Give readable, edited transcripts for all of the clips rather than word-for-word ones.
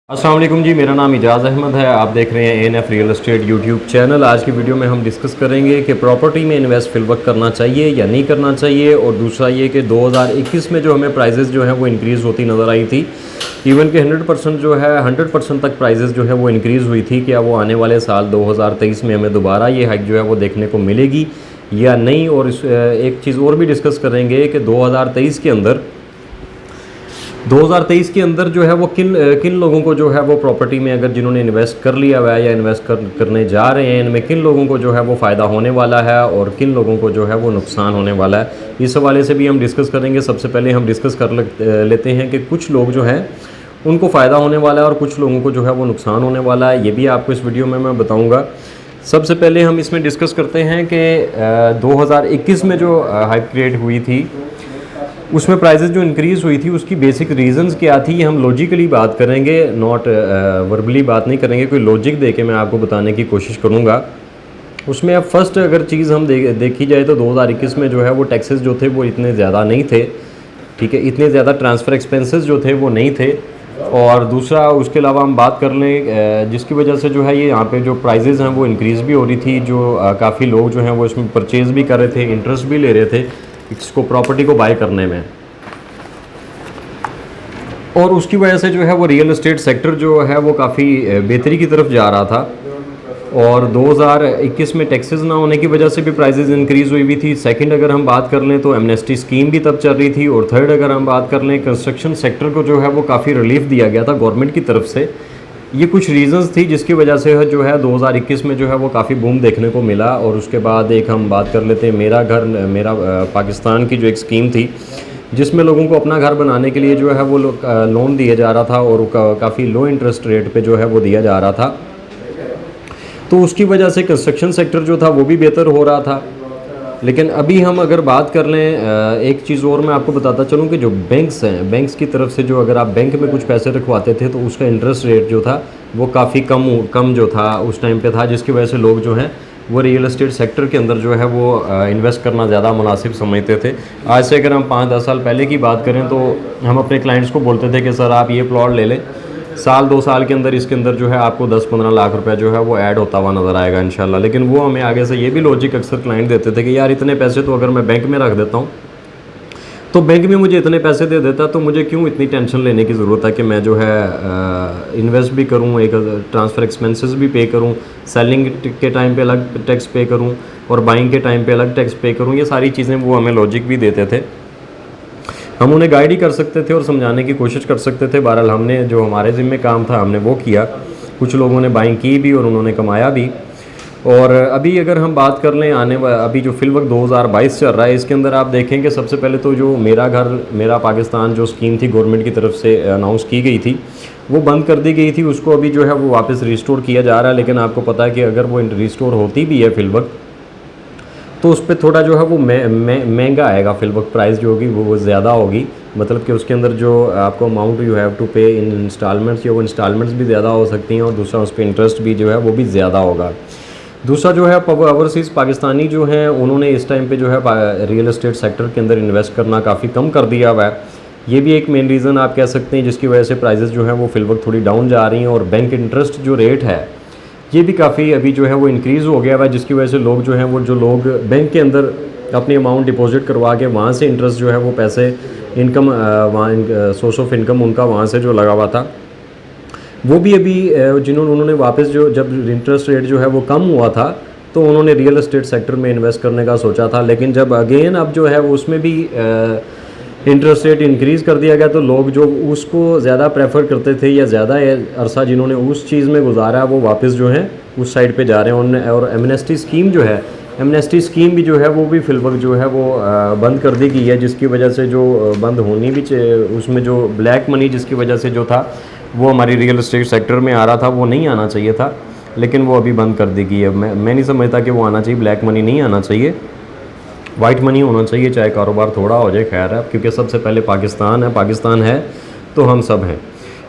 अस्सलाम वालेकुम जी, मेरा नाम इजाज़ अहमद है। आप देख रहे हैं ANF real estate YouTube channel. आज की वीडियो में हम डिस्कस करेंगे कि प्रॉपर्टी में इन्वेस्ट फिल वक्त करना चाहिए या नहीं करना चाहिए। और दूसरा ये कि 2021 में जो हमें प्राइजेज़ जो हैं वो इंक्रीज़ होती नज़र आई थी। इवन कि 100% जो है 100% तक प्राइजेज़ जो है वो इंक्रीज़ हुई थी। क्या वो आने वाले साल 2023 में हमें दोबारा ये हाइक जो है वो देखने को मिलेगी या नहीं। और एक चीज़ और भी डिस्कस करेंगे कि 2023 के अंदर जो है वो किन लोगों को जो है वो प्रॉपर्टी में अगर जिन्होंने इन्वेस्ट कर लिया हुआ है या इन्वेस्ट करने जा रहे हैं, इनमें किन लोगों को जो है वो फ़ायदा होने वाला है और किन लोगों को जो है वो नुकसान होने वाला है। इस हवाले से भी हम डिस्कस करेंगे। सबसे पहले हम डिस्कस कर लेते हैं कि कुछ लोग जो हैं उनको फ़ायदा होने वाला है और कुछ लोगों को जो है वो नुकसान होने वाला है। ये भी आपको इस वीडियो में मैं बताऊँगा। सबसे पहले हम इसमें डिस्कस करते हैं कि 2021 में जो हाइप क्रिएट हुई थी उसमें प्राइसेस जो इंक्रीज़ हुई थी उसकी बेसिक रीज़न्स क्या थी, ये हम लॉजिकली बात करेंगे, नॉट वर्बली बात नहीं करेंगे। कोई लॉजिक दे के मैं आपको बताने की कोशिश करूँगा। उसमें अब फर्स्ट अगर चीज़ हम देखी जाए तो 2021 में जो है वो टैक्सेस जो थे वो इतने ज़्यादा नहीं थे, ठीक है, इतने ज़्यादा ट्रांसफ़र एक्सपेंसेस जो थे वो नहीं थे। और दूसरा उसके अलावा हम बात कर लें जिसकी वजह से जो है ये यहाँ पे जो प्राइजेज़ हैं वो इंक्रीज़ भी हो रही थी। जो काफ़ी लोग जो हैं वो इसमें परचेज़ भी कर रहे थे, इंटरेस्ट भी ले रहे थे इसको प्रॉपर्टी को बाय करने में। और उसकी वजह से जो है वो रियल एस्टेट सेक्टर जो है वो काफ़ी बेहतरी की तरफ जा रहा था। और 2021 में टैक्सेस ना होने की वजह से भी प्राइसेस इंक्रीज़ हुई थी। सेकंड अगर हम बात कर लें तो एमनेस्टी स्कीम भी तब चल रही थी। और थर्ड अगर हम बात कर लें कंस्ट्रक्शन सेक्टर को जो है वो काफ़ी रिलीफ दिया गया था गवर्नमेंट की तरफ से। ये कुछ रीज़न्स थी जिसकी वजह से जो है 2021 में जो है वो काफ़ी बूम देखने को मिला। और उसके बाद एक हम बात कर लेते हैं मेरा घर मेरा पाकिस्तान की जो एक स्कीम थी जिसमें लोगों को अपना घर बनाने के लिए जो है वो लोन दिया जा रहा था और काफ़ी लो इंटरेस्ट रेट पे जो है वो दिया जा रहा था। तो उसकी वजह से कंस्ट्रक्शन सेक्टर जो था वो भी बेहतर हो रहा था। लेकिन अभी हम अगर बात कर लें एक चीज़ और मैं आपको बताता चलूँ कि जो बैंक्स हैं, बैंक्स की तरफ से जो अगर आप बैंक में कुछ पैसे रखवाते थे तो उसका इंटरेस्ट रेट जो था वो काफ़ी कम जो था उस टाइम पे था, जिसकी वजह से लोग जो हैं वो रियल एस्टेट सेक्टर के अंदर जो है वो इन्वेस्ट करना ज़्यादा मुनासिब समझते थे। आज से अगर हम 5-10 साल पहले की बात करें तो हम अपने क्लाइंट्स को बोलते थे कि सर आप ये प्लॉट ले लें, साल 2 साल के अंदर इसके अंदर जो है आपको 10-15 लाख रुपए जो है वो ऐड होता हुआ नज़र आएगा इंशाल्लाह। लेकिन वो हमें आगे से ये भी लॉजिक अक्सर क्लाइंट देते थे कि यार इतने पैसे तो अगर मैं बैंक में रख देता हूँ तो बैंक में मुझे इतने पैसे दे देता तो मुझे क्यों इतनी टेंशन लेने की ज़रूरत है कि मैं जो है इन्वेस्ट भी करूँ, एक ट्रांसफ़र एक्सपेंसेस भी पे करूँ, सेलिंग के टाइम पे अलग टैक्स पे करूँ और बाइंग के टाइम पे अलग टैक्स पे करूँ। ये सारी चीज़ें वो हमें लॉजिक भी देते थे। हम उन्हें गाइड ही कर सकते थे और समझाने की कोशिश कर सकते थे। बहरहाल हमने जो हमारे ज़िम्मे काम था हमने वो किया। कुछ लोगों ने बाइंग की भी और उन्होंने कमाया भी। और अभी अगर हम बात कर लें अभी जो फिल वक्त 2022 चल रहा है इसके अंदर आप देखें कि सबसे पहले तो जो मेरा घर मेरा पाकिस्तान जो स्कीम थी गवर्नमेंट की तरफ से अनाउंस की गई थी वो बंद कर दी गई थी। उसको अभी जो है वो वापस रिस्टोर किया जा रहा है। लेकिन आपको पता है कि अगर वो रिस्टोर होती भी है फिल वक्त तो उस पर थोड़ा जो है वो महंगा आएगा। फिल वक्त प्राइस जो होगी वो ज़्यादा होगी, मतलब कि उसके अंदर जो आपको अमाउंट यू हैव टू पे इन इंस्टॉलमेंट्स या वो इंस्टॉलमेंट्स भी ज़्यादा हो सकती हैं और दूसरा उस पर इंटरेस्ट भी जो है वो भी ज़्यादा होगा। दूसरा जो है ओवरसीज़ पाकिस्तानी जो हैं उन्होंने इस टाइम पे जो है रियल एस्टेट सेक्टर के अंदर इन्वेस्ट करना काफ़ी कम कर दिया हुआ है। ये भी एक मेन रीज़न आप कह सकते हैं जिसकी वजह से प्राइसेस जो हैं वो फिल वक्त थोड़ी डाउन जा रही हैं। और बैंक इंटरेस्ट जो रेट है ये भी काफ़ी अभी जो है वो इंक्रीज़ हो गया हुआ है, जिसकी वजह से लोग जो हैं वो जो लोग बैंक के अंदर अपनी अमाउंट डिपॉजिट करवा के वहाँ से इंटरेस्ट जो है वो पैसे इनकम वहाँ सोर्स ऑफ इनकम उनका वहाँ से जो लगा हुआ था वो भी अभी उन्होंने वापस जो जब इंटरेस्ट रेट जो है वो कम हुआ था तो उन्होंने रियल एस्टेट सेक्टर में इन्वेस्ट करने का सोचा था। लेकिन जब अगेन अब जो है वो उसमें भी इंटरेस्ट रेट इंक्रीज़ कर दिया गया तो लोग जो उसको ज़्यादा प्रेफर करते थे या ज़्यादा अरसा जिन्होंने उस चीज़ में गुजारा वो वापस जो है उस साइड पे जा रहे हैं। और एमनेस्टी स्कीम जो है एमनेस्टी स्कीम भी जो है वो भी फिल वक्त जो है वो बंद कर दी गई है, जिसकी वजह से जो बंद होनी भी उसमें जो ब्लैक मनी जिसकी वजह से जो था वो हमारी रियल एस्टेट सेक्टर में आ रहा था वो नहीं आना चाहिए था, लेकिन वो अभी बंद कर दी गई है। मैं नहीं समझता कि वो आना चाहिए, ब्लैक मनी नहीं आना चाहिए, वाइट मनी होना चाहिए, चाहे कारोबार थोड़ा हो जाए खैर है, क्योंकि सबसे पहले पाकिस्तान है तो हम सब हैं।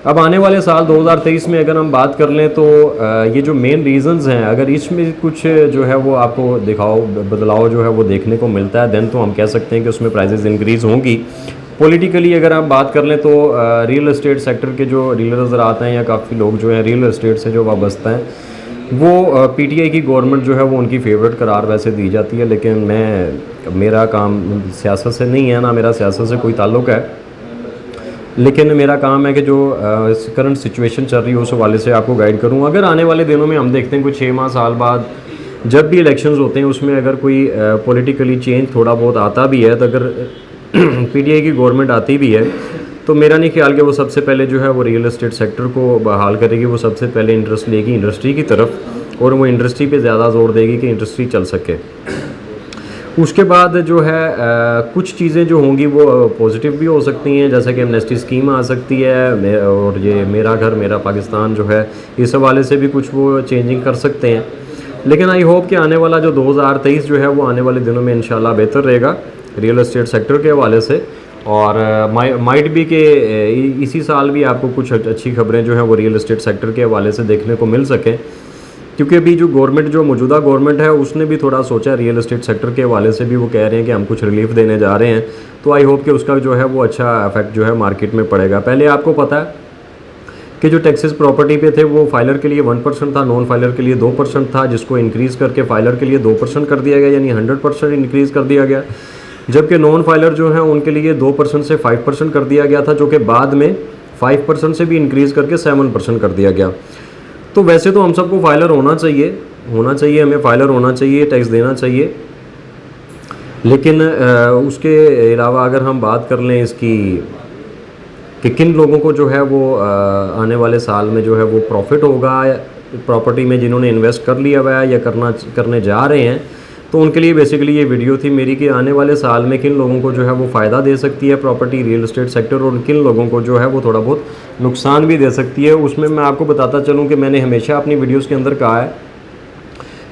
अब आने वाले साल 2023 में अगर हम बात कर लें तो ये जो मेन रीज़न्स हैं अगर इसमें कुछ जो है वो आपको बदलाव जो है वो देखने को मिलता है देन तो हम कह सकते हैं कि उसमें प्राइसेस इंक्रीज़ होंगी। पॉलिटिकली अगर आप बात कर लें तो रियल एस्टेट सेक्टर के जो डीलर आते हैं या काफ़ी लोग जो हैं रियल एस्टेट से जो वाबस्ता हैं वो पीटीआई की गवर्नमेंट जो है वो उनकी फेवरेट करार वैसे दी जाती है, लेकिन मेरा काम सियासत से नहीं है, ना मेरा सियासत से कोई ताल्लुक़ है, लेकिन मेरा काम है कि जो करंट सिचुएशन चल रही है उस हवाले से आपको गाइड करूँ। अगर आने वाले दिनों में हम देखते हैं कुछ 6 माह साल बाद जब भी इलेक्शंस होते हैं उसमें अगर कोई पॉलिटिकली चेंज थोड़ा बहुत आता भी है, तो अगर पीटीआई की गवर्नमेंट आती भी है तो मेरा नहीं ख्याल कि वो सबसे पहले जो है वो रियल एस्टेट सेक्टर को बहाल करेगी। वो सबसे पहले इंटरेस्ट लेगी इंडस्ट्री की तरफ और वो इंडस्ट्री पे ज़्यादा जोर देगी कि इंडस्ट्री चल सके। उसके बाद जो है कुछ चीज़ें जो होंगी वो पॉजिटिव भी हो सकती हैं, जैसे कि एमनेस्टी स्कीम आ सकती है और ये मेरा घर मेरा पाकिस्तान जो है इस हवाले से भी कुछ वो चेंजिंग कर सकते हैं। लेकिन आई होप कि आने वाला जो 2023 जो है वो आने वाले दिनों में इंशाल्लाह बेहतर रहेगा रियल एस्टेट सेक्टर के हवाले से। और माइट भी कि इसी साल भी आपको कुछ अच्छी खबरें जो हैं वो रियल एस्टेट सेक्टर के हवाले से देखने को मिल सकें, क्योंकि अभी जो गवर्नमेंट जो मौजूदा गवर्नमेंट है उसने भी थोड़ा सोचा रियल एस्टेट सेक्टर के हवाले से भी, वो कह रहे हैं कि हम कुछ रिलीफ देने जा रहे हैं, तो आई होप कि उसका जो है वो अच्छा इफेक्ट जो है मार्केट में पड़ेगा। पहले आपको पता है कि जो टैक्सेस प्रॉपर्टी पे थे वो फाइलर के लिए 1% था, नॉन फाइलर के लिए 2% था, जिसको इंक्रीज़ करके फाइलर के लिए 2% कर दिया गया, यानी 100% इंक्रीज़ कर दिया गया। जबकि नॉन फाइलर जो हैं उनके लिए 2% से 5% कर दिया गया था, जो कि बाद में 5% से भी इंक्रीज़ करके 7% कर दिया गया। तो वैसे तो हम सबको फाइलर होना चाहिए, हमें फाइलर होना चाहिए, टैक्स देना चाहिए, लेकिन उसके अलावा अगर हम बात कर लें इसकी कि किन लोगों को जो है वो आने वाले साल में जो है वो प्रॉफिट होगा प्रॉपर्टी में, जिन्होंने इन्वेस्ट कर लिया हुआ है या करने जा रहे हैं, तो उनके लिए बेसिकली ये वीडियो थी मेरी कि आने वाले साल में किन लोगों को जो है वो फ़ायदा दे सकती है प्रॉपर्टी रियल एस्टेट सेक्टर और किन लोगों को जो है वो थोड़ा बहुत नुकसान भी दे सकती है। उसमें मैं आपको बताता चलूँ कि मैंने हमेशा अपनी वीडियोज़ के अंदर कहा है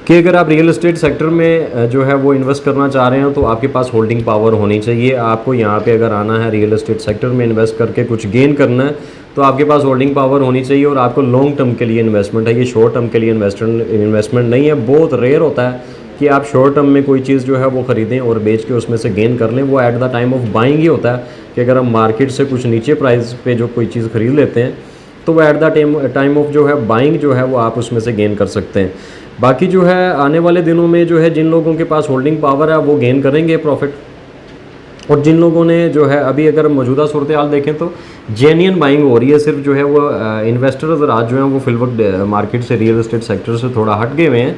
कि अगर आप रियल एस्टेट सेक्टर में जो है वो इन्वेस्ट करना चाह रहे हैं तो आपके पास होल्डिंग पावर होनी चाहिए। आपको यहाँ पे अगर आना है रियल एस्टेट सेक्टर में इन्वेस्ट करके कुछ गेन करना है तो आपके पास होल्डिंग पावर होनी चाहिए और आपको लॉन्ग टर्म के लिए इन्वेस्टमेंट है, ये शॉर्ट टर्म के लिए इन्वेस्टमेंट नहीं है। बहुत रेयर होता है कि आप शॉर्ट टर्म में कोई चीज़ जो है वो ख़रीदें और बेच के उसमें से गेन कर लें। वो at the time of buying ही होता है कि अगर हम मार्केट से कुछ नीचे प्राइस पे जो कोई चीज़ ख़रीद लेते हैं तो वो एट द टाइम ऑफ जो है बाइंग जो है वो आप उसमें से गेन कर सकते हैं। बाकी जो है आने वाले दिनों में जो है जिन लोगों के पास होल्डिंग पावर है वो गेन करेंगे प्रॉफिट, और जिन लोगों ने जो है अभी अगर मौजूदा सूरत हाल देखें तो जेन्युइन बाइंग हो रही है, सिर्फ जो है वो इन्वेस्टर्स आज जो हैं वो फिलवक्त मार्केट से रियल एस्टेट सेक्टर से थोड़ा हट गए हुए हैं।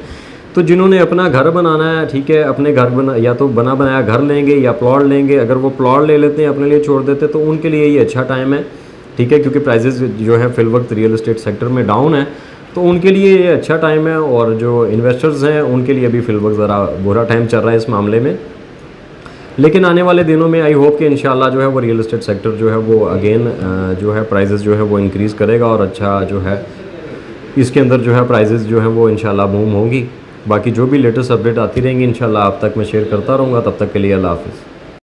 तो जिन्होंने अपना घर बनाना है, ठीक है, अपने घर बना या तो बना बनाया घर लेंगे या प्लॉट लेंगे, अगर वो प्लॉट ले लेते हैं अपने लिए छोड़ देते तो उनके लिए ये अच्छा टाइम है, ठीक है, क्योंकि प्राइजेस जो है फिलवक्त रियल एस्टेट सेक्टर में डाउन है, तो उनके लिए ये अच्छा टाइम है। और जो इन्वेस्टर्स हैं उनके लिए भी फिलवक्त ज़रा बुरा टाइम चल रहा है इस मामले में। लेकिन आने वाले दिनों में आई होप कि इंशाल्लाह जो है वो रियल एस्टेट सेक्टर जो है वो अगेन जो है प्राइजेस जो है वो इंक्रीज़ करेगा और अच्छा जो है इसके अंदर जो है प्राइजेस जो है वो इंशाल्लाह बूम होंगी। बाकी जो भी लेटेस्ट अपडेट आती रहेंगी इंशाल्लाह आप तक मैं शेयर करता रहूँगा। तब तक के लिए अल्लाह हाफ़िज़।